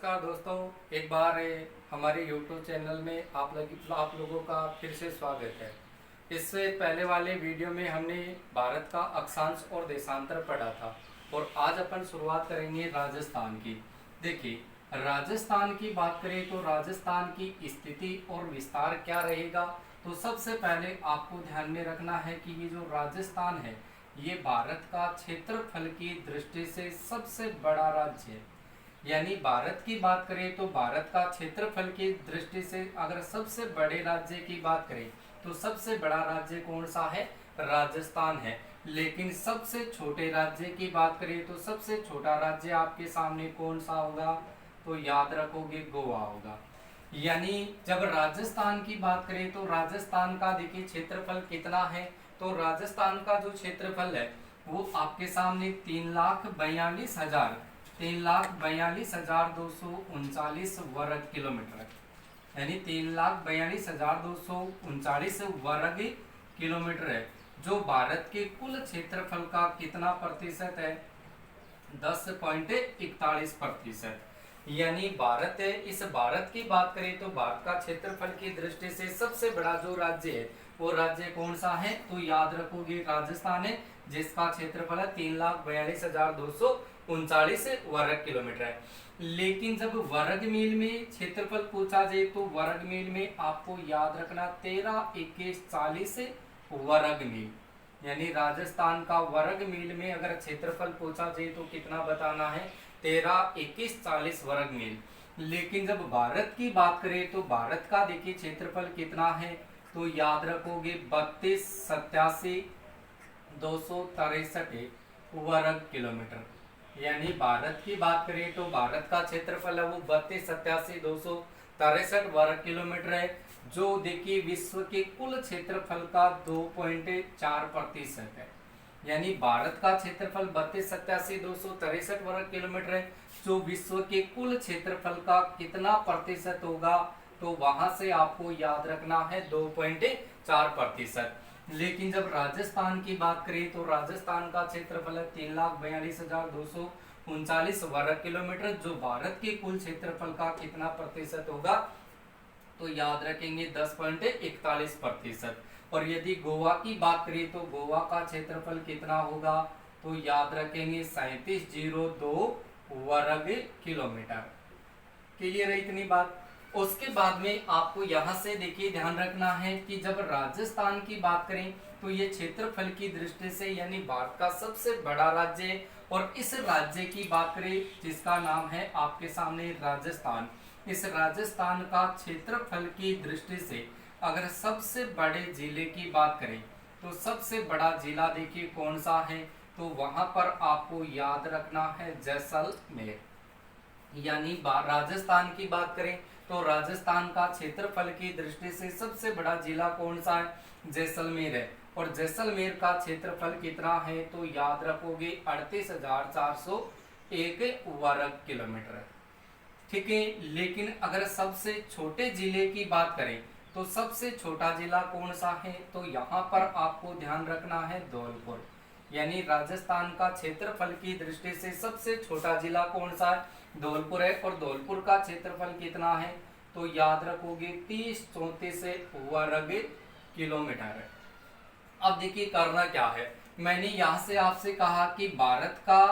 नमस्कार दोस्तों, एक बार हमारे YouTube चैनल में आप लोगों का फिर से स्वागत है। इससे पहले वाले वीडियो में हमने भारत का अक्षांश और देशांतर पढ़ा था और आज अपन शुरुआत करेंगे राजस्थान की। देखिए, राजस्थान की बात करें तो राजस्थान की स्थिति और विस्तार क्या रहेगा। तो सबसे पहले आपको ध्यान में रखना है कि ये जो राजस्थान है ये भारत का क्षेत्रफल की दृष्टि से सबसे बड़ा राज्य है। यानी भारत की बात करें तो भारत का क्षेत्रफल की दृष्टि से अगर सबसे बड़े राज्य की बात करें तो सबसे बड़ा राज्य कौन सा है? राजस्थान है। लेकिन सबसे छोटे राज्य की बात करें तो सबसे छोटा राज्य आपके सामने कौन सा होगा? तो याद रखोगे, गोवा होगा। यानी जब राजस्थान की बात करें तो राजस्थान का देखिए क्षेत्रफल कितना है। तो राजस्थान का जो क्षेत्रफल है वो आपके सामने 3,42,239 वर्ग किलोमीटर है। यानी 3,42,239 वर्ग किलोमीटर है, जो भारत के कुल क्षेत्रफल का कितना प्रतिशत है? 10.41%। यानी भारत है, इस भारत की बात करें तो भारत का क्षेत्रफल की दृष्टि से सबसे बड़ा जो राज्य है वो राज्य कौन सा है? तो याद रखोगे, राजस्थान है, जिसका क्षेत्रफल है 3,42,239 वर्ग किलोमीटर है। लेकिन जब वर्ग मील में क्षेत्रफल पूछा जाए तो वर्ग मील में आपको याद रखना 13, 21, 40 वर्ग मील। यानी राजस्थान का वर्ग मील में अगर क्षेत्रफल पूछा जाए तो कितना बताना है? 13, 21, 40 वर्ग मील। लेकिन जब भारत की बात करें तो भारत का देखिए क्षेत्रफल कितना है? तो याद रखोगे 32,87,263 वर्ग किलोमीटर। यानी भारत की बात करें तो भारत का क्षेत्रफल है वो 32,87,263 वर्ग किलोमीटर है, जो देखिए विश्व के कुल क्षेत्रफल का 2.4% है। यानी भारत का क्षेत्रफल 32,87,263 वर्ग किलोमीटर है, जो विश्व के कुल क्षेत्रफल का कितना प्रतिशत होगा? तो वहां से आपको याद रखना है 2.4%। लेकिन जब राजस्थान की बात करें तो राजस्थान का क्षेत्रफल है 3,42,239 वर्ग किलोमीटर, जो भारत के कुल क्षेत्रफल का कितना प्रतिशत होगा? तो याद रखेंगे 10.41%। और यदि गोवा की बात करें तो गोवा का क्षेत्रफल कितना होगा? तो याद रखेंगे 3702 वर्ग किलोमीटर। क्लियर है इतनी बात? उसके बाद में आपको यहाँ से देखिए ध्यान रखना है कि जब राजस्थान की बात करें तो ये क्षेत्रफल की दृष्टि से यानी भारत का सबसे बड़ा राज्य है। और इस राज्य की बात करें जिसका नाम है आपके सामने राजस्थान, इस राजस्थान का क्षेत्रफल की दृष्टि से अगर सबसे बड़े जिले की बात करें तो सबसे बड़ा जिला देखिए कौन सा है? तो वहां पर आपको याद रखना है जैसलमेर। यानी राजस्थान की बात करें तो राजस्थान का क्षेत्रफल की दृष्टि से सबसे बड़ा जिला कौन सा है? जैसलमेर है। और जैसलमेर का क्षेत्रफल कितना है? तो याद रखोगे 38,401 वर्ग किलोमीटर है। ठीक है। लेकिन अगर सबसे छोटे जिले की बात करें तो सबसे छोटा जिला कौन सा है? तो यहाँ पर आपको ध्यान रखना है धौलपुर। यानी राजस्थान का क्षेत्रफल की दृष्टि से सबसे छोटा जिला कौन सा है? धौलपुर है। और धौलपुर का क्षेत्रफल कितना है? तो याद रखोगे 3034 वर्ग किलोमीटर है। अब देखिए करना क्या है, मैंने यहाँ से आपसे कहा कि भारत का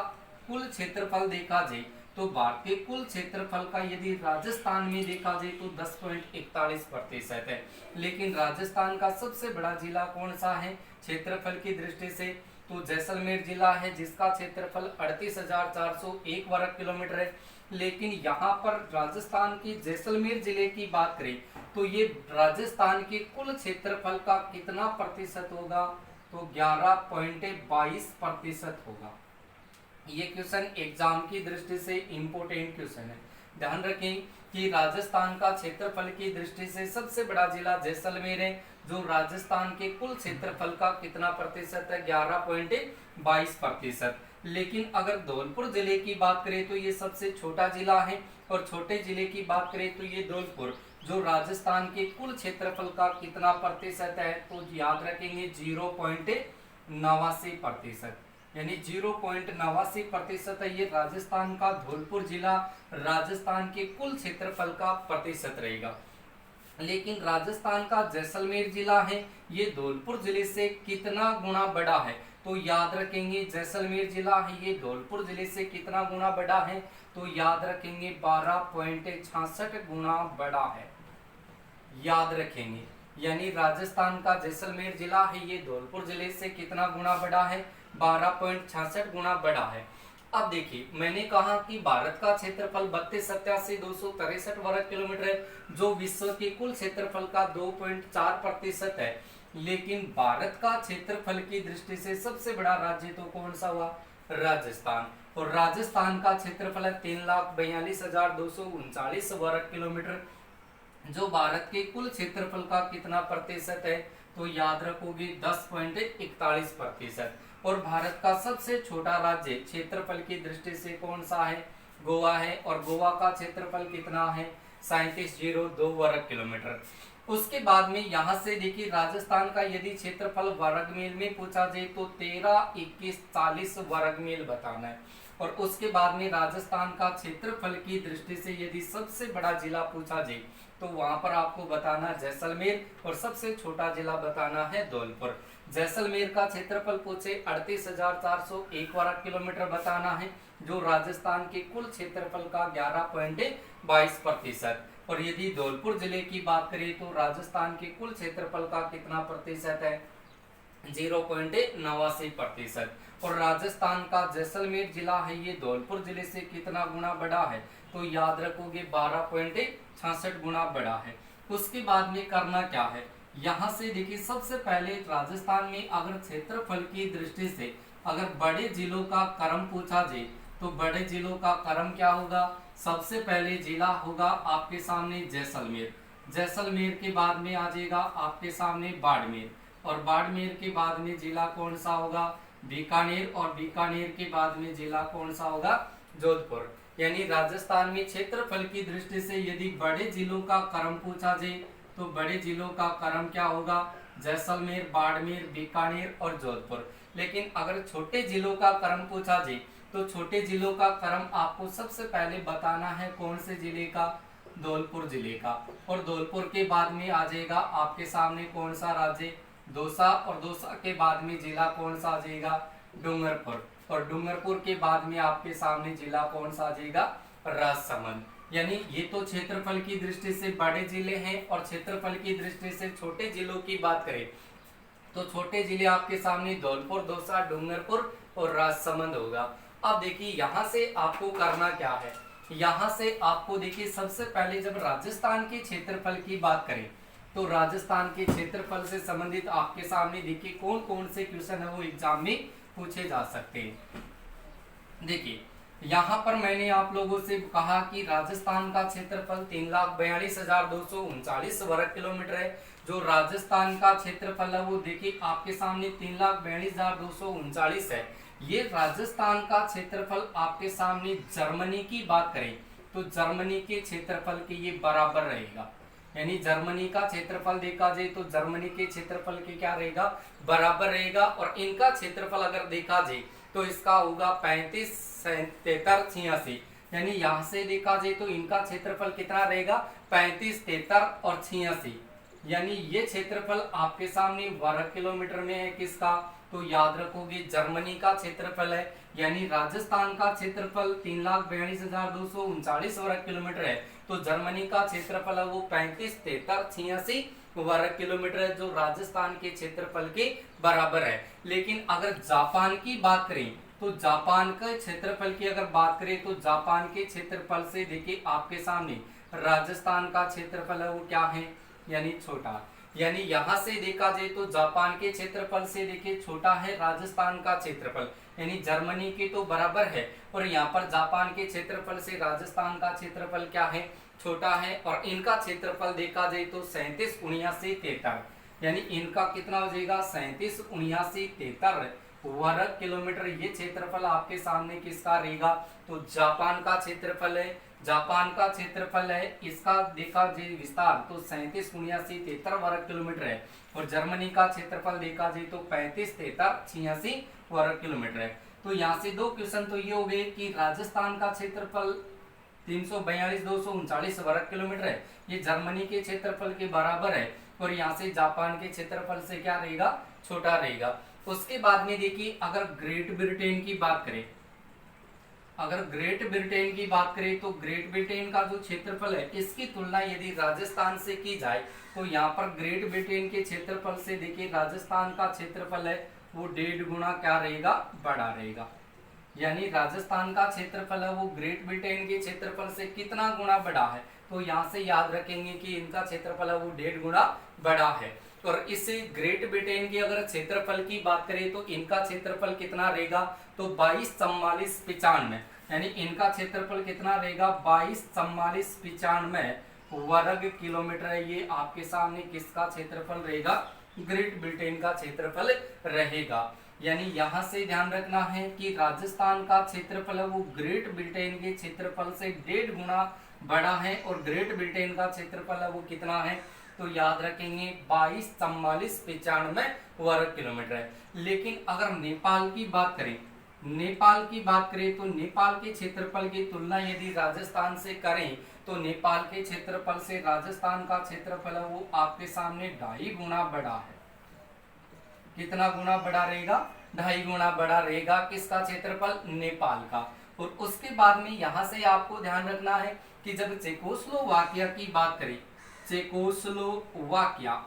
कुल क्षेत्रफल देखा जाए तो भारत के कुल क्षेत्रफल का यदि राजस्थान में देखा जाए तो 10.41% है। लेकिन राजस्थान का सबसे बड़ा जिला कौन सा है क्षेत्रफल की दृष्टि से? तो जैसलमेर जिला है, जिसका क्षेत्रफल 38,401 वर्ग किलोमीटर है। लेकिन यहाँ पर राजस्थान की जैसलमेर जिले की बात करें तो ये राजस्थान के कुल क्षेत्रफल का कितना प्रतिशत होगा? तो 11.22% होगा। ये क्वेश्चन एग्जाम की दृष्टि से इंपोर्टेंट क्वेश्चन है। ध्यान रखें कि राजस्थान का क्षेत्रफल की दृष्टि से सबसे बड़ा जिला जैसलमेर है, जो राजस्थान के कुल क्षेत्रफल का कितना प्रतिशत है? 11.22%। लेकिन अगर धौलपुर जिले की बात करें तो ये सबसे छोटा जिला है। और छोटे जिले की बात करें तो ये धौलपुर, जो राजस्थान के कुल क्षेत्रफल का कितना प्रतिशत है? तो याद रखेंगे 0.89%। यानी 0.89% है। ये राजस्थान का धौलपुर जिला राजस्थान के कुल क्षेत्रफल का प्रतिशत रहेगा। लेकिन राजस्थान का जैसलमेर जिला है, ये धौलपुर जिले से कितना गुना बड़ा है? तो याद रखेंगे जैसलमेर जिला है ये धौलपुर जिले से कितना गुना बड़ा है? तो याद रखेंगे 12.66 गुना बड़ा है, याद रखेंगे। यानी राजस्थान का जैसलमेर जिला है ये धौलपुर जिले से कितना गुना बड़ा है? 12.66 गुना बड़ा है। अब देखिए, मैंने कहा कि भारत का क्षेत्रफल 32,87,263 वर्ग किलोमीटर है, जो विश्व के कुल क्षेत्रफल का 2.4% है। लेकिन भारत का क्षेत्रफल की दृष्टि से सबसे बड़ा राज्य तो कौन सा हुआ? राजस्थान। और राजस्थान का क्षेत्रफल है 3,42,239 वर्ग किलोमीटर, जो भारत के कुल क्षेत्रफल का कितना प्रतिशत है? तो याद रखोगे 10.41%। और भारत का सबसे छोटा राज्य क्षेत्रफल की दृष्टि से कौन सा है? गोवा है। और गोवा का क्षेत्रफल कितना है? 3702 वर्ग किलोमीटर। उसके बाद में यहाँ से देखिए, राजस्थान का यदि क्षेत्रफल वर्ग मील में पूछा जाए तो 13, 21, 40 वर्ग मील बताना है। और उसके बाद में राजस्थान का क्षेत्रफल की दृष्टि से यदि सबसे बड़ा जिला पूछा जाए तो वहां पर आपको बताना जैसलमेर, और सबसे छोटा जिला बताना है धौलपुर। जैसलमेर का क्षेत्रफल पूछे 38,401 वर्ग किलोमीटर बताना है, जो राजस्थान के कुल क्षेत्रफल का 11.22%। और यदि धौलपुर जिले की बात करें तो राजस्थान के कुल क्षेत्रफल का कितना प्रतिशत है? 0.89%। और राजस्थान का जैसलमेर जिला है ये धौलपुर जिले से कितना गुना बड़ा है? तो याद रखोगे 12.66 गुना बड़ा है। उसके बाद में करना क्या है? यहाँ से देखिए, सबसे पहले राजस्थान में अगर क्षेत्रफल की दृष्टि से अगर बड़े जिलों का क्रम पूछा जाए तो बड़े जिलों का क्रम क्या होगा? सबसे पहले जिला होगा आपके सामने जैसलमेर। जैसलमेर के बाद में आ जाएगा आपके सामने बाड़मेर, और बाड़मेर के बाद में जिला कौन सा होगा? बीकानेर। और बीकानेर के बाद में जिला कौन सा होगा? जोधपुर। यानी राजस्थान में क्षेत्रफल की दृष्टि से यदि बड़े जिलों का क्रम पूछा जाए तो बड़े जिलों का क्रम क्या होगा? जैसलमेर, बाड़मेर, बीकानेर और जोधपुर। लेकिन अगर छोटे जिलों का क्रम पूछा जाए तो छोटे जिलों का क्रम आपको सबसे पहले बताना है कौन से जिले का? धौलपुर जिले का। और धौलपुर के बाद में आ जाएगा आपके सामने कौन सा राज्य? दौसा। और दौसा के बाद में जिला कौन सा आ जाएगा? डूंगरपुर। और डूंगरपुर के बाद में आपके सामने जिला कौन सा आ जाएगा? राजसमंद। यानी ये तो क्षेत्रफल की दृष्टि से बड़े जिले हैं, और क्षेत्रफल की दृष्टि से छोटे जिलों की बात करें तो छोटे जिले आपके सामने धौलपुर, दौसा, डूंगरपुर और राजसमंद होगा। अब देखिए, यहाँ से आपको करना क्या है? यहाँ से आपको देखिए, सबसे पहले जब राजस्थान के क्षेत्रफल की बात करें तो राजस्थान के क्षेत्रफल से संबंधित आपके सामने देखिए कौन कौन से क्वेश्चन है वो एग्जाम में पूछे जा सकते हैं। देखिए, यहाँ पर मैंने आप लोगों से कहा कि राजस्थान का क्षेत्रफल 3,42,239 वर्ग किलोमीटर है। जो राजस्थान का क्षेत्रफल है वो देखिए आपके सामने 3,42,239 है। ये राजस्थान का क्षेत्रफल आपके सामने जर्मनी की बात करें तो जर्मनी के क्षेत्रफल के ये बराबर रहेगा। यानी जर्मनी का क्षेत्रफल देखा जाए तो जर्मनी के क्षेत्रफल के क्या रहेगा? बराबर रहेगा। और इनका क्षेत्रफल अगर देखा जाए तो इसका होगा 35, 73, 86। यानी यहाँ से देखा जाए तो इनका क्षेत्रफल कितना रहेगा? 35, 73 और 86। यानी ये क्षेत्रफल आपके सामने वर्ग किलोमीटर में है किसका? तो याद रखोगे जर्मनी का क्षेत्रफल है। यानी राजस्थान का क्षेत्रफल 3,42,239 वर्ग किलोमीटर है, तो जर्मनी का क्षेत्रफल है वो 35, 73, 86 वर्ग किलोमीटर है, जो राजस्थान के क्षेत्रफल के बराबर है। लेकिन अगर जापान की बात करें तो जापान के क्षेत्रफल की अगर बात करें तो जापान के क्षेत्रफल से देखिए आपके सामने राजस्थान का क्षेत्रफल है वो क्या है? यानी छोटा। यानी यहाँ से देखा जाए तो जापान के क्षेत्रफल से देखिए छोटा है राजस्थान का क्षेत्रफल, यानी जर्मनी के तो बराबर है, और यहाँ पर जापान के क्षेत्रफल से राजस्थान का क्षेत्रफल क्या है? छोटा है। और इनका क्षेत्रफल देखा जाए तो 37, 79, 73। यानी इनका कितना हो जाएगा? 37, 79, 73 वर्ग किलोमीटर। ये क्षेत्रफल आपके सामने किसका रहेगा? तो जापान का क्षेत्रफल है। जापान का क्षेत्रफल है, इसका देखा जाए विस्तार तो 37, 79, 73 वर्ग किलोमीटर है। और जर्मनी का क्षेत्रफल देखा जाए तो 35, 73, 86 वर्ग किलोमीटर है। तो यहाँ से दो क्वेश्चन तो ये हो गए कि राजस्थान का क्षेत्रफल 342,239 वर्ग किलोमीटर है, ये जर्मनी के क्षेत्रफल के बराबर है, और यहाँ से जापान के क्षेत्रफल से क्या रहेगा, छोटा रहेगा। उसके बाद में देखिए अगर ग्रेट ब्रिटेन की बात करें, अगर ग्रेट ब्रिटेन की बात करें तो ग्रेट ब्रिटेन का जो क्षेत्रफल है इसकी तुलना यदि राजस्थान से की जाए तो यहाँ पर ग्रेट ब्रिटेन के क्षेत्रफल से देखिए राजस्थान का क्षेत्रफल है वो 1.5 गुना क्या रहेगा, बड़ा रहेगा। यानी राजस्थान का क्षेत्रफल है वो ग्रेट ब्रिटेन के क्षेत्रफल से कितना गुना बड़ा है, तो यहाँ से याद रखेंगे कि इनका क्षेत्रफल है वो 1.5 गुना बड़ा है। और इस ग्रेट ब्रिटेन के अगर क्षेत्रफल की बात करें तो इनका क्षेत्रफल कितना रहेगा, तो 22,44,95, यानी इनका क्षेत्रफल कितना रहेगा, 22,44,95 वर्ग किलोमीटर है। ये आपके सामने किसका क्षेत्रफल रहेगा, ग्रेट ब्रिटेन का क्षेत्रफल रहेगा। यानी यहां से ध्यान रखना है कि राजस्थान का क्षेत्रफल है वो ग्रेट ब्रिटेन के क्षेत्रफल से 1.5 गुना बड़ा है, और ग्रेट ब्रिटेन का क्षेत्रफल है वो कितना है, तो याद रखेंगे 22,44,95 वर्ग किलोमीटर है। लेकिन अगर नेपाल की बात करें, नेपाल की बात करें तो नेपाल के क्षेत्रफल की तुलना यदि राजस्थान से करें तो नेपाल के क्षेत्रफल से राजस्थान का क्षेत्रफल है वो आपके सामने 2.5 गुना बड़ा है। कितना गुना बड़ा रहेगा, 2.5 गुना बड़ा रहेगा। किसका क्षेत्रफल, नेपाल का। और उसके बाद में यहां से आपको ध्यान रखना है कि जब चेकोस्लोवाकिया की बात करें, चेकोस्लोवाकिया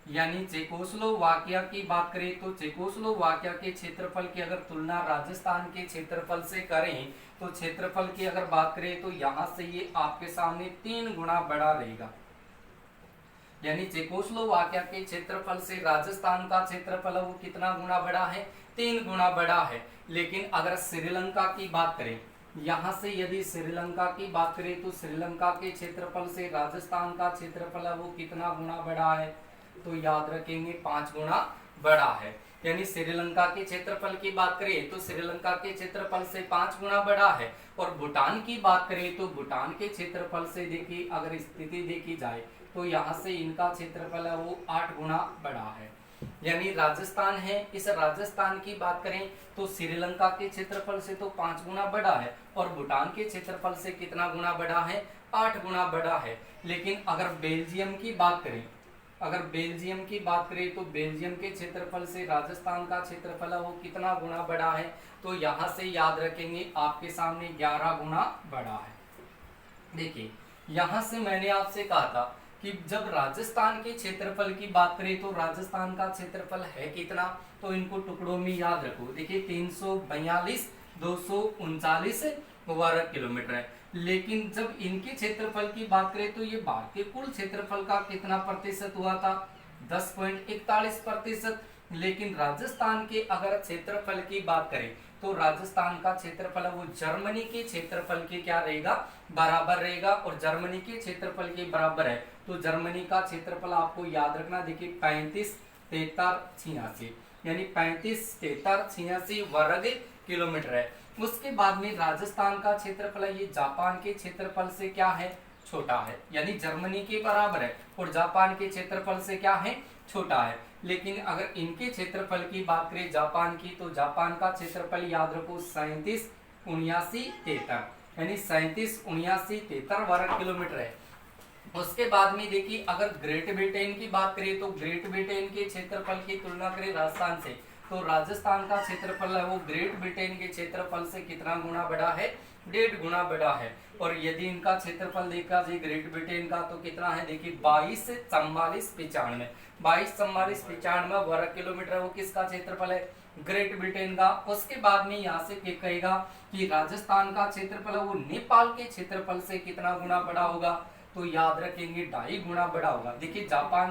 यानी चेकोस्लोवाकिया की बात करें तो चेकोस्लोवाकिया के क्षेत्रफल की अगर तुलना राजस्थान के क्षेत्रफल से करें तो क्षेत्रफल की अगर बात करें तो यहां से ये आपके सामने 3 गुना बड़ा रहेगा। यानी चेकोस्लोवाकिया के क्षेत्रफल से राजस्थान का क्षेत्रफल वो कितना गुना बड़ा है, 3 गुना बड़ा है। लेकिन अगर श्रीलंका की बात करें, यहां से यदि श्रीलंका की बात करें तो श्रीलंका के क्षेत्रफल से राजस्थान का क्षेत्रफल वो कितना गुना बड़ा है, तो याद रखेंगे 5 गुना बड़ा है। यानी श्रीलंका के क्षेत्रफल की बात करें तो श्रीलंका के क्षेत्रफल से 5 गुना बड़ा है। और भूटान की बात करें तो भूटान के क्षेत्रफल से देखिए अगर स्थिति देखी जाए तो यहाँ से इनका क्षेत्रफल है वो 8 गुना बड़ा है। यानी राजस्थान है, इस राजस्थान की बात करें तो श्रीलंका के क्षेत्रफल से तो 5 गुना बड़ा है, और भूटान के क्षेत्रफल से कितना गुना बड़ा है, 8 गुना बड़ा है। लेकिन अगर बेल्जियम की बात करें, अगर बेल्जियम की बात करें तो बेल्जियम के क्षेत्रफल से राजस्थान का क्षेत्रफल है वो कितना गुना बड़ा है, तो यहाँ से याद रखेंगे आपके सामने 11 गुना बड़ा है। देखिए यहाँ से मैंने आपसे कहा था कि जब राजस्थान के क्षेत्रफल की बात करें तो राजस्थान का क्षेत्रफल है कितना, तो इनको टुकड़ों में याद रखो। देखिए 342,239 वर्ग किलोमीटर है। लेकिन जब इनके क्षेत्रफल की बात करें तो ये भारतीय कुल क्षेत्रफल का कितना प्रतिशत हुआ था, 10.41%। लेकिन राजस्थान के अगर क्षेत्रफल की बात करें तो राजस्थान का क्षेत्रफल वो जर्मनी के क्षेत्रफल के क्या रहेगा, बराबर रहेगा। और जर्मनी के क्षेत्रफल के बराबर है तो जर्मनी का क्षेत्रफल आपको याद रखना, देखिए 35,73,86 यानी 35,73,86 वर्ग किलोमीटर है। उसके बाद में राजस्थान का क्षेत्रफल है ये जापान के क्षेत्रफल से क्या है, छोटा है, यानी जर्मनी के बराबर है और जापान के क्षेत्रफल से क्या है, छोटा है। लेकिन अगर इनके क्षेत्रफल की बात करें जापान की, तो जापान का क्षेत्रफल याद रखो 37,79,73 यानी 37,79,73 वर्ग किलोमीटर है। उसके बाद में देखिए अगर ग्रेट ब्रिटेन की बात करें तो ग्रेट ब्रिटेन के क्षेत्रफल की तुलना करें राजस्थान से, तो राजस्थान का क्षेत्रफल है वो ग्रेट ब्रिटेन के क्षेत्रफल से कितना गुना बड़ा है, 1.5 गुना बड़ा है। और यदि इनका क्षेत्रफल देखा जाए ग्रेट ब्रिटेन का तो कितना है, देखिए 22,44,95 वर्ग किलोमीटर वो किसका क्षेत्रफल है, ग्रेट ब्रिटेन का। उसके बाद में यहाँ से कहेगा कि राजस्थान का क्षेत्रफल है वो नेपाल के क्षेत्रफल से कितना गुना बड़ा होगा, तो याद रखेंगे 2.5 गुना बड़ा होगा। देखिए जापान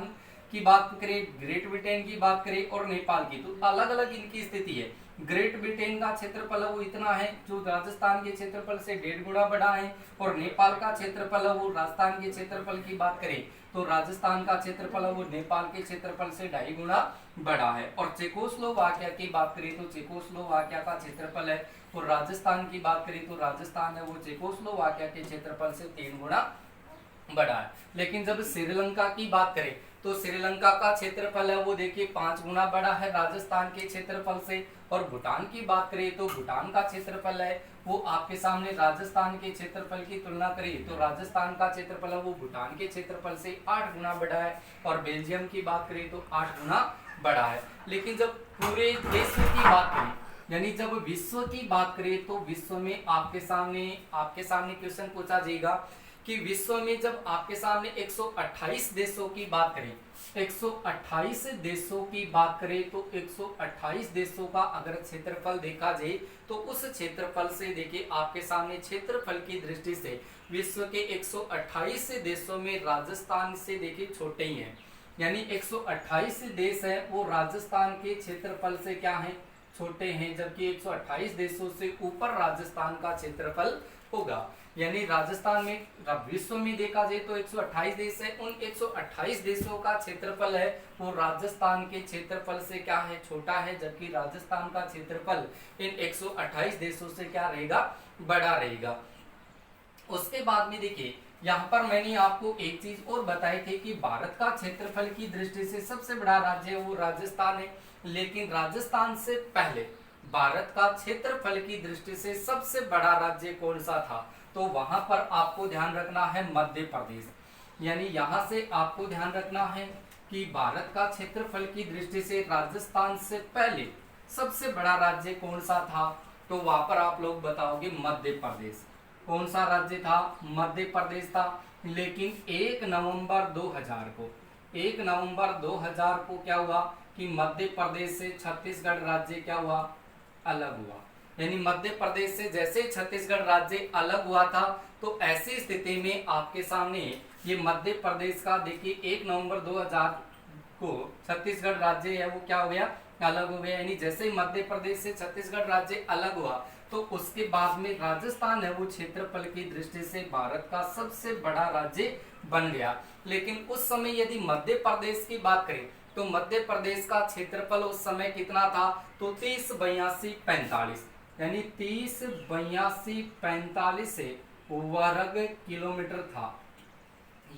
की बात करें, ग्रेट ब्रिटेन की बात करें और नेपाल की, तो अलग अलग इनकी स्थिति है। ग्रेट ब्रिटेन का क्षेत्रफल वो इतना है जो राजस्थान के क्षेत्रफल से 1.5 गुना बड़ा है, और नेपाल का क्षेत्रफल वो राजस्थान के क्षेत्रफल की बात करें तो राजस्थान का क्षेत्रफल वो नेपाल के क्षेत्रफल से 2.5 गुना बड़ा है। और चेकोस्लोवाकिया की बात करें तो चेकोस्लोवाकिया का क्षेत्रफल है, और राजस्थान की बात करें तो राजस्थान है वो चेकोस्लोवाकिया के क्षेत्रफल से 3 गुना बड़ा है। लेकिन जब श्रीलंका की बात करें तो श्रीलंका का क्षेत्रफल है वो देखिए 5 गुना बड़ा है राजस्थान के क्षेत्रफल से। और भूटान की बात करें तो भूटान का क्षेत्रफल है वो आपके सामने राजस्थान के क्षेत्रफल की तुलना करें तो राजस्थान का क्षेत्रफल है वो भूटान के क्षेत्रफल से 8 गुना बड़ा है। और बेल्जियम की बात करें तो 8 गुना बड़ा है। लेकिन जब पूरे देश की बात करें यानी जब विश्व की बात करें तो विश्व में आपके सामने क्वेश्चन पूछा जाएगा कि विश्व में जब आपके सामने 128 देशों की बात करें 128 देशों की बात करें तो 128 देशों का अगर क्षेत्रफल देखा जाए तो उस क्षेत्रफल से देखिए आपके सामने क्षेत्रफल की दृष्टि से विश्व के 128 देशों में राजस्थान से देखिए छोटे ही हैं। यानी 128 देश है वो राजस्थान के क्षेत्रफल से क्या है छोटे हैं, जबकि 128 देशों से ऊपर राजस्थान का क्षेत्रफल होगा। यानी राजस्थान में विश्व में देखा जाए तो 128 देश है, उन 128 देशों का क्षेत्रफल है वो राजस्थान के क्षेत्रफल से क्या है छोटा है, जबकि राजस्थान का क्षेत्रफल इन 128 देशों से क्या रहेगा बड़ा रहेगा। उसके बाद में देखिए यहाँ पर मैंने आपको एक चीज और बताई थी कि भारत का क्षेत्रफल की दृष्टि से सबसे बड़ा राज्य है वो राजस्थान है। लेकिन राजस्थान से पहले भारत का क्षेत्रफल की दृष्टि से सबसे बड़ा राज्य कौन सा था, तो वहां पर आपको ध्यान रखना है मध्य प्रदेश। यानी यहां से आपको ध्यान रखना है कि भारत का क्षेत्रफल की दृष्टि से राजस्थान से पहले सबसे बड़ा राज्य कौन सा था, तो वहां पर आप लोग बताओगे मध्य प्रदेश। कौन सा राज्य था, मध्य प्रदेश था। लेकिन 1 नवंबर 2000 को क्या हुआ कि मध्य प्रदेश से छत्तीसगढ़ राज्य क्या हुआ अलग हुआ। यानी मध्य प्रदेश से जैसे छत्तीसगढ़ राज्य अलग हुआ था तो ऐसी स्थिति में आपके सामने ये मध्य प्रदेश का देखिए 1 नवंबर 2000 को छत्तीसगढ़ राज्य है वो क्या हो गया अलग हो गया। यानी जैसे ही मध्य प्रदेश से छत्तीसगढ़ राज्य अलग हुआ तो उसके बाद में राजस्थान है वो क्षेत्रफल की दृष्टि से भारत का सबसे बड़ा राज्य बन गया। लेकिन उस समय यदि मध्य प्रदेश की बात करें तो मध्य प्रदेश का क्षेत्रफल उस समय कितना था, तो 308245 यानी 308245 वर्ग किलोमीटर था।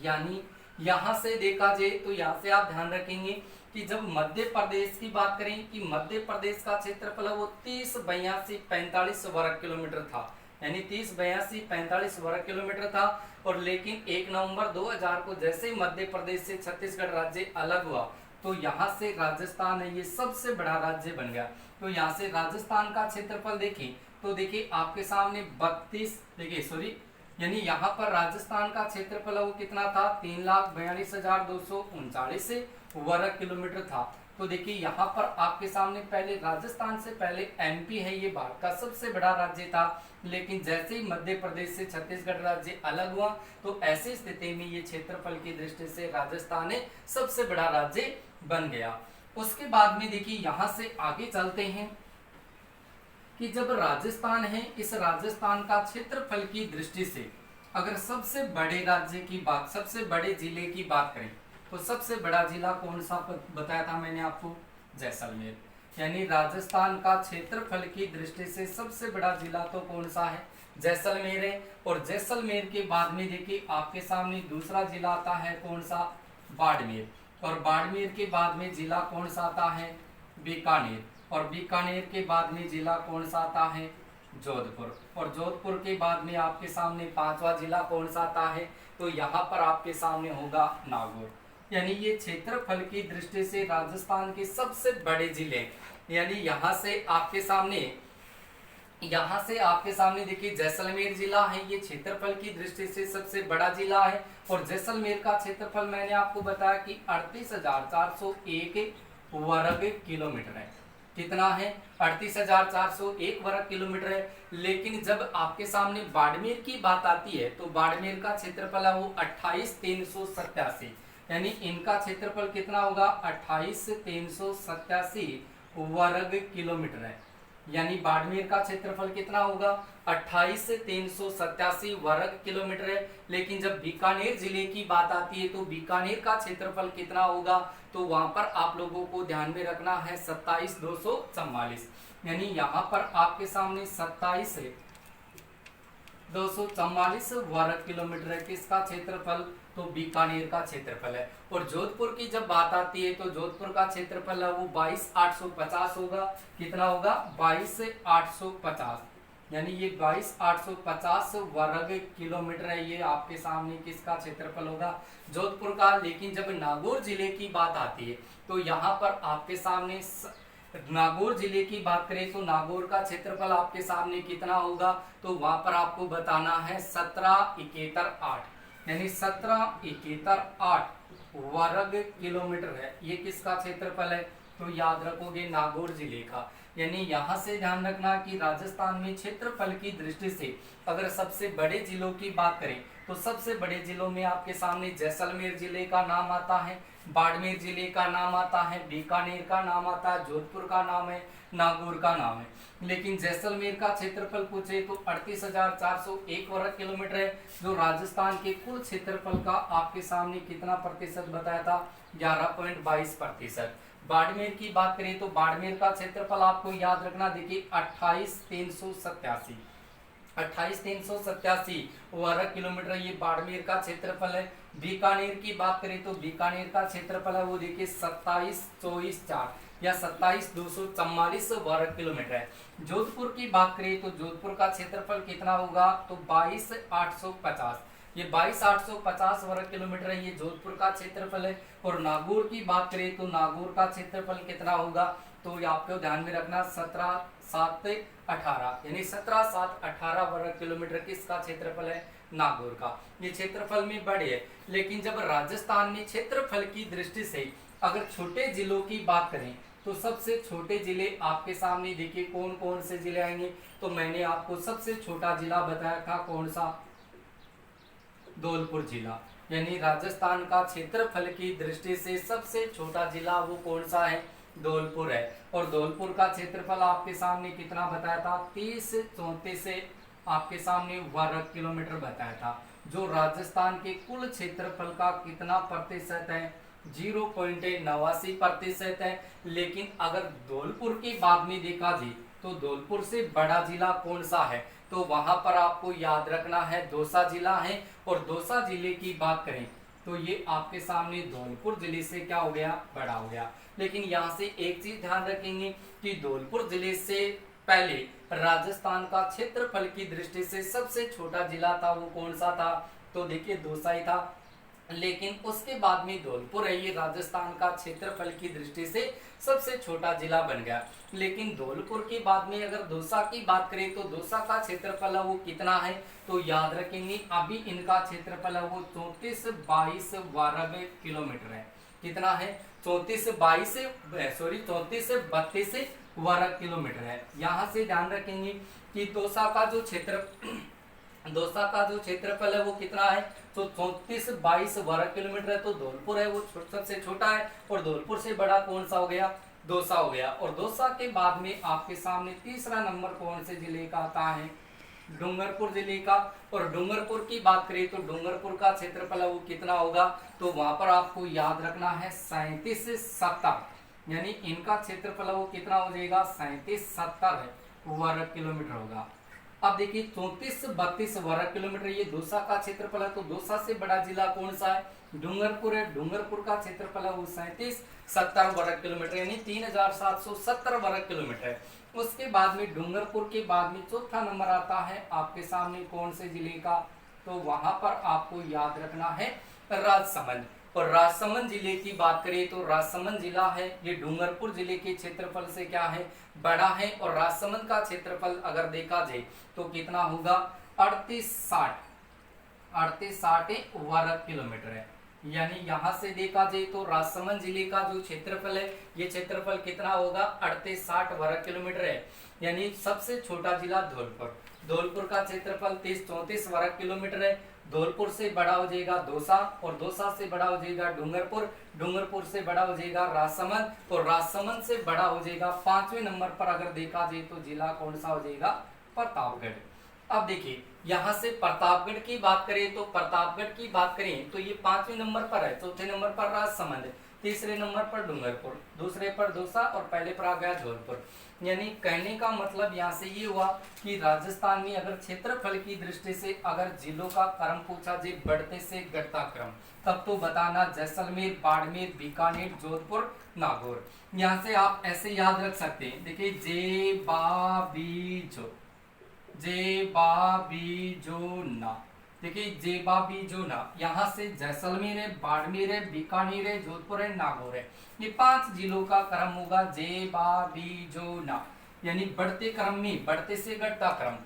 यानी यहां से देखा जाए तो यहां से आप ध्यान रखेंगे कि जब मध्य प्रदेश की बात करें कि मध्य प्रदेश का क्षेत्रफल वो 308245 वर्ग किलोमीटर था। यानी 308245 वर्ग किलोमीटर था। और लेकिन 1 नवंबर 2000 को जैसे ही मध्य प्रदेश से छत्तीसगढ़ राज्य अलग हुआ तो यहाँ से राजस्थान है ये सबसे बड़ा राज्य बन गया। तो यहाँ से राजस्थान का क्षेत्रफल देखें तो देखिए आपके सामने 32 देखिए सॉरी यानी यहाँ पर राजस्थान का क्षेत्रफल वो कितना था 3,42,239 वर्ग किलोमीटर था। तो देखिए यहाँ पर आपके सामने पहले राजस्थान से पहले एमपी है ये भारत का सबसे बड़ा राज्य था। लेकिन जैसे ही मध्य प्रदेश से छत्तीसगढ़ राज्य अलग हुआ तो ऐसी स्थिति में ये क्षेत्रफल की दृष्टि से राजस्थान है सबसे बड़ा राज्य बन गया। उसके बाद में देखिए यहाँ से आगे चलते हैं कि जब राजस्थान है इस राजस्थान का क्षेत्रफल की दृष्टि से अगर सबसे बड़े राज्य की बात सबसे बड़े जिले की बात करें तो सबसे बड़ा जिला कौन सा बताया था मैंने आपको जैसलमेर। यानी राजस्थान का क्षेत्रफल की दृष्टि से सबसे बड़ा जिला तो कौन सा है जैसलमेर है। और जैसलमेर के बाद में देखिए आपके सामने दूसरा जिला आता है कौन सा बाड़मेर। और बाड़मेर के बाद में जिला कौन सा आता है बीकानेर। और बीकानेर के बाद में जिला कौन सा आता है जोधपुर। और जोधपुर के बाद में आपके सामने पांचवा जिला कौन सा आता है तो यहाँ पर आपके सामने होगा नागौर। यानी ये क्षेत्रफल की दृष्टि से राजस्थान के सबसे बड़े जिले। यानी यहाँ से आपके सामने देखिए जैसलमेर जिला है ये क्षेत्रफल की दृष्टि से सबसे बड़ा जिला है। और जैसलमेर का क्षेत्रफल मैंने आपको बताया कि 38,401 वर्ग किलोमीटर है। कितना है 38,401 वर्ग किलोमीटर है। लेकिन जब आपके सामने बाड़मेर की बात आती है तो बाड़मेर का क्षेत्रफल है वो 28,387 यानी इनका क्षेत्रफल कितना होगा 28,387 वर्ग किलोमीटर है। यानी बाड़मेर का क्षेत्रफल कितना होगा 28,387 वर्ग किलोमीटर है। लेकिन जब बीकानेर जिले की बात आती है तो बीकानेर का क्षेत्रफल कितना होगा तो वहां पर आप लोगों को ध्यान में रखना है 27,244। यानी यहाँ पर आपके सामने 27 244 वर्ग किलोमीटर है किसका क्षेत्रफल, तो बीकानेर का क्षेत्रफल है। और जोधपुर की जब बात आती है तो जोधपुर का क्षेत्रफल है वो 22,850 होगा। कितना होगा, 22,850, यानी ये 22,850 वर्ग किलोमीटर है, ये आपके सामने किसका क्षेत्रफल होगा, जोधपुर का। लेकिन जब नागौर जिले की बात आती है तो यहाँ पर आपके सामने नागौर जिले की बात करें तो नागौर का क्षेत्रफल आपके सामने कितना होगा, तो वहां पर आपको बताना है 17,71,8, यानी 17,71,8 वर्ग किलोमीटर है, ये किसका क्षेत्रफल है, तो याद रखोगे नागौर जिले का। यानी यहाँ से ध्यान रखना कि राजस्थान में क्षेत्रफल की दृष्टि से अगर सबसे बड़े जिलों की बात करें तो सबसे बड़े जिलों में आपके सामने जैसलमेर जिले का नाम आता है, बाड़मेर जिले का नाम आता है, बीकानेर का नाम आता है, जोधपुर का नाम है, नागौर का नाम है। लेकिन जैसलमेर का क्षेत्रफल पूछे तो 38,401 वर्ग किलोमीटर है, जो राजस्थान के कुल क्षेत्रफल का आपके सामने कितना प्रतिशत बताया था, 11.22%। बाड़मेर की बात करें तो बाड़मेर का क्षेत्रफल आपको याद रखना, देखिए 28,387 वर्ग किलोमीटर ये बाड़मेर का क्षेत्रफल है। बीकानेर की बात करें तो बीकानेर का क्षेत्रफल है वो देखिए 27,24,4 या 27,244 वर्ग किलोमीटर है। जोधपुर की बात करें तो जोधपुर का क्षेत्रफल कितना होगा, तो 22,850, ये 22,850 वर्ग किलोमीटर है, ये जोधपुर का क्षेत्रफल है। और नागौर की बात करें तो नागौर का क्षेत्रफल कितना होगा, तो ये आपको ध्यान में रखना 17,718, यानी 17,718 वर्ग किलोमीटर किसका क्षेत्रफल है, नागौर का। ये क्षेत्रफल में बड़े है। लेकिन जब राजस्थान में क्षेत्रफल की दृष्टि से अगर छोटे जिलों की बात करें तो सबसे छोटे जिले आपके सामने देखिए कौन कौन से जिले आएंगे, तो मैंने आपको सबसे छोटा जिला बताया था कौन सा, धौलपुर जिला। यानी राजस्थान का क्षेत्रफल की दृष्टि से सबसे छोटा जिला वो कौन सा है, धौलपुर है। और धौलपुर का क्षेत्रफल आपके सामने कितना बताया था, 30-34 से आपके सामने वर्ग किलोमीटर बताया था, जो राजस्थान के कुल क्षेत्रफल का कितना प्रतिशत है, 0.89% है। लेकिन अगर धौलपुर की बात में देखा जाए तो धौलपुर से बड़ा जिला कौन सा है, तो वहां पर आपको याद रखना है दौसा जिला है। और दौसा जिले की बात करें तो ये आपके सामने धौलपुर जिले से क्या हो गया, बड़ा हो गया। लेकिन यहाँ से एक चीज ध्यान रखेंगे कि धौलपुर जिले से पहले राजस्थान का क्षेत्रफल की दृष्टि से सबसे छोटा जिला था वो कौन सा था, तो देखिए दौसा ही था। लेकिन उसके बाद में धौलपुर है, ये राजस्थान का क्षेत्रफल की दृष्टि से सबसे छोटा जिला बन गया। लेकिन धौलपुर के बाद में अगर दौसा की बात करें तो दौसा का क्षेत्रफल है वो कितना है, तो याद रखेंगे अभी इनका क्षेत्रफल है वो 34-22 वर्ग किलोमीटर है। कितना है, 34-32 वर्ग किलोमीटर है। यहाँ से ध्यान रखेंगे कि दौसा का जो क्षेत्रफल है वो कितना है, तो 34-22 वर्ग किलोमीटर है। तो धौलपुर है वो सबसे छोटा है और धौलपुर से बड़ा कौन सा हो गया, दौसा हो गया। और दौसा के बाद में आपके सामने तीसरा नंबर कौन से जिले का आता है, डूंगरपुर जिले का। और डूंगरपुर की बात करें तो डूंगरपुर का क्षेत्रफल है वो कितना होगा, तो वहां पर आपको याद रखना है 37-70, यानी इनका क्षेत्रफल है वो कितना हो जाएगा, 37-70 वर्ग किलोमीटर होगा। अब देखिए 34-32 वर्ग किलोमीटर ये दौसा का क्षेत्रफल है। तो दौसा से बड़ा जिला कौन सा है, डूंगरपुर है। डूंगरपुर का क्षेत्रफल है वो 37-70 वर्ग किलोमीटर, यानी 3,770 वर्ग किलोमीटर है। उसके बाद में डूंगरपुर के बाद में चौथा नंबर आता है आपके सामने कौन से जिले का, तो वहां पर आपको याद रखना है राजसमंद। और राजसमंद जिले की बात करें तो राजसमंद जिला है ये डूंगरपुर जिले के क्षेत्रफल से क्या है, बड़ा है। और राजसमंद का क्षेत्रफल अगर देखा जाए तो कितना होगा, 38-60 वर्ग किलोमीटर है। यानी यहां से देखा जाए तो राजसमंद जिले का जो क्षेत्रफल है ये क्षेत्रफल कितना होगा, 38-60 वर्ग किलोमीटर है। यानी सबसे छोटा जिला धौलपुर, धौलपुर का क्षेत्रफल 30-34 वर्ग किलोमीटर है। धौलपुर से बड़ा हो जाएगा दौसा, और दौसा से बड़ा हो जाएगा डूंगरपुर, डूंगरपुर से बड़ा हो जाएगा राजसमंद, और राजसमंद से बड़ा हो जाएगा 5वें नंबर पर अगर देखा जाए तो जिला कौन सा हो जाएगा, प्रतापगढ़। अब देखिए यहाँ से प्रतापगढ़ की बात करें तो प्रतापगढ़ की बात करें तो ये 5वें नंबर पर है, चौथे नंबर पर राजसमंद, तीसरे नंबर पर डूंगरपुर, दूसरे पर दौसा और पहले पर आ गया धौलपुर। यानी कहने का मतलब यहाँ से ये हुआ कि राजस्थान में अगर क्षेत्रफल की दृष्टि से अगर जिलों का क्रम पूछा जाए बढ़ते से घटता क्रम, तब तो बताना जैसलमेर, बाड़मेर, बीकानेर, जोधपुर, नागौर। यहाँ से आप ऐसे याद रख सकते हैं, देखिए जे बा बी जो, जे बा बी जो ना, देखिए जेबा बी जो ना, यहाँ से जैसलमेर है, बाड़मेर है, बीकानेर है, जोधपुर है, नागौर है, ये 5 जिलों का क्रम होगा जेबा बी जो ना, यानी बढ़ते क्रम में बढ़ते से घटता क्रम।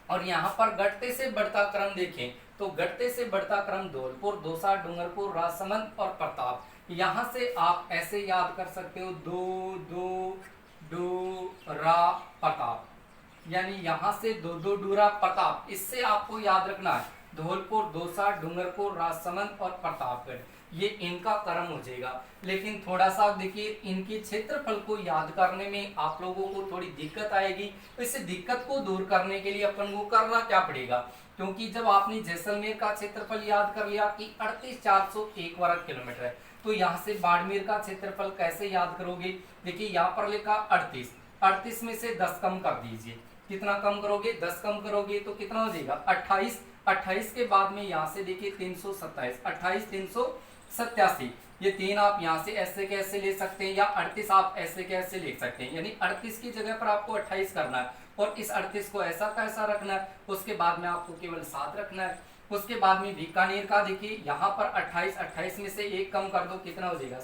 और यहाँ पर घटते से बढ़ता क्रम देखें तो घटते से बढ़ता क्रम धौलपुर, दौसा, डूंगरपुर, राजसमंद और प्रताप। यहाँ से आप ऐसे याद कर सकते हो दो दो डू रा प्रताप, यानी यहाँ से दो दो डूरा प्रताप, इससे आपको याद रखना है धौलपुर, दौसा, डूंगरपुर, राजसमंद और प्रतापगढ़, ये इनका क्रम हो जाएगा। लेकिन थोड़ा सा देखिए इनके क्षेत्रफल को याद करने में आप लोगों को थोड़ी दिक्कत आएगी, तो इस दिक्कत को दूर करने के लिए अपन को करना क्या पड़ेगा, क्योंकि जब आपने जैसलमेर का क्षेत्रफल याद कर लिया कि 38,401 वर्ग किलोमीटर है, तो यहाँ से बाड़मेर का क्षेत्रफल कैसे याद करोगे, देखिए यहाँ पर लिखा 38 में से 10 कम कर दीजिए, कितना कम करोगे 10 कम करोगे तो कितना हो जाएगा 28 के बाद में यहाँ से देखिए 327, 28 387, ये 3 आप यहाँ से ऐसे कैसे ले सकते हैं, या 38 आप ऐसे कैसे ले सकते हैं, यानी 38 की जगह पर आपको 28 करना है और इस 38 को ऐसा कैसा रखना है, उसके बाद में आपको केवल 7 रखना है। उसके बाद में बीकानेर का देखिए यहाँ पर 28 में से 1 कम कर दो, कितना हो जाएगा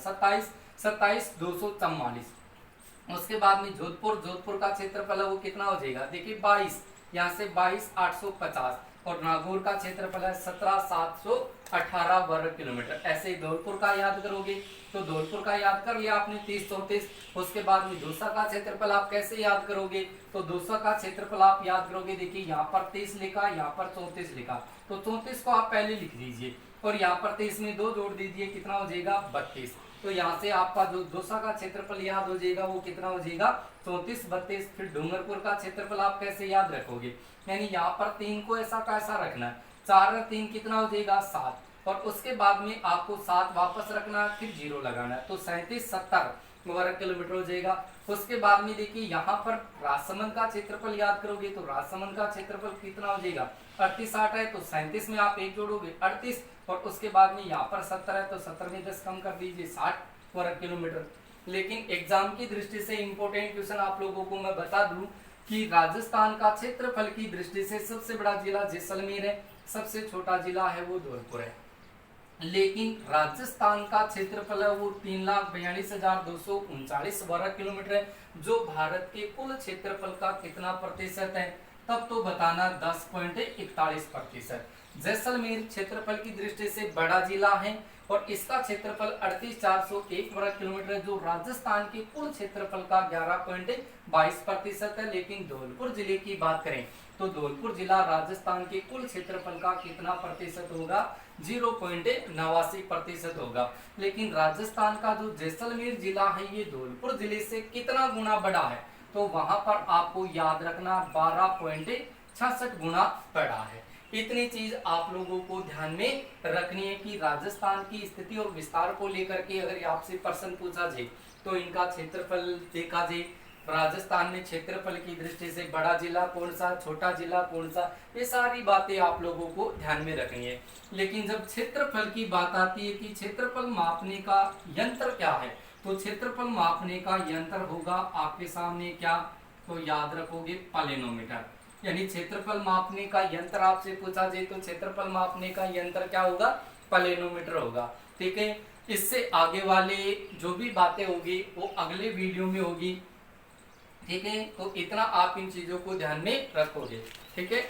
27 244। उसके बाद में जोधपुर का क्षेत्रफल है वो कितना हो जाएगा, देखिए 22, यहाँ से 22 850, और नागौर का क्षेत्रफल है 17 718 वर्ग किलोमीटर। ऐसे ही धौलपुर का याद करोगे तो धौलपुर का याद कर लिया आपने 30 34। उसके बाद में दौसा का क्षेत्रफल आप कैसे याद करोगे, तो दौसा का क्षेत्रफल आप याद करोगे, देखिए यहाँ पर 30 लिखा, यहाँ पर 34 लिखा, तो 34 को आप पहले लिख दीजिए और यहाँ पर 23 में 2 जोड़ दीजिए, कितना हो जाएगा 32। तो यहाँ से आपका जो दौसा का क्षेत्रफल याद हो जाएगा वो कितना हो जाएगा 34 32। फिर डूंगरपुर का क्षेत्रफल आप कैसे याद रखोगे, यानी यहाँ पर 3 को ऐसा कैसा रखना है, 4 और 3 कितना हो जाएगा 7, और उसके बाद में आपको 7 वापस रखना है, फिर 0 लगाना है, तो 37 70 वर्ग किलोमीटर हो जाएगा। उसके बाद में देखिए यहाँ पर राजसमंद का क्षेत्रफल याद करोगे तो राजसमंद का क्षेत्रफल कितना हो जाएगा 38 60 है, तो 37 में आप 1 जोड़ोगे 38, और उसके बाद में यहाँ पर 70 है तो 70 में 10 कम कर दीजिए 60 वर्ग किलोमीटर। लेकिन एग्जाम की दृष्टि से इंपॉर्टेंट क्वेश्चन आप लोगों को मैं बता दूं कि राजस्थान का क्षेत्रफल की दृष्टि से सबसे बड़ा जिला जैसलमेर है, सबसे छोटा जिला है वो धौलपुर है। लेकिन राजस्थान का क्षेत्रफल है वो 3,42,239 वर्ग किलोमीटर है, जो भारत के कुल क्षेत्रफल का कितना प्रतिशत है, तब तो बताना 10.41%। जैसलमेर क्षेत्रफल की दृष्टि से बड़ा जिला है और इसका क्षेत्रफल 38,401 वर्ग किलोमीटर है, जो राजस्थान के कुल क्षेत्रफल का 11.22% है। लेकिन धौलपुर जिले की बात करें तो धौलपुर जिला राजस्थान के कुल क्षेत्रफल का कितना प्रतिशत होगा, 0.89% होगा। लेकिन राजस्थान का जो जैसलमेर जिला है ये धौलपुर जिले से कितना गुना बड़ा है, तो वहां पर आपको याद रखना 12.66 गुना बड़ा है। इतनी चीज आप लोगों को ध्यान में रखनी है कि राजस्थान की स्थिति और विस्तार को लेकर के अगर आपसे प्रश्न पूछा जाए तो इनका क्षेत्रफल देखा जाए, राजस्थान में क्षेत्रफल की दृष्टि से बड़ा जिला कौन सा, छोटा जिला कौन सा, ये सारी बातें आप लोगों को ध्यान में रखनी है। लेकिन जब क्षेत्रफल की बात आती है कि क्षेत्रफल मापने का यंत्र क्या है, तो क्षेत्रफल मापने का यंत्र होगा आपके सामने क्या, तो याद रखोगे प्लेनोमीटर। यानी क्षेत्रफल मापने का यंत्र आपसे पूछा जाए तो क्षेत्रफल मापने का यंत्र क्या होगा, प्लेनोमीटर होगा। ठीक है, इससे आगे वाले जो भी बातें होगी वो अगले वीडियो में होगी। ठीक है, तो इतना आप इन चीजों को ध्यान में रखोगे। ठीक है।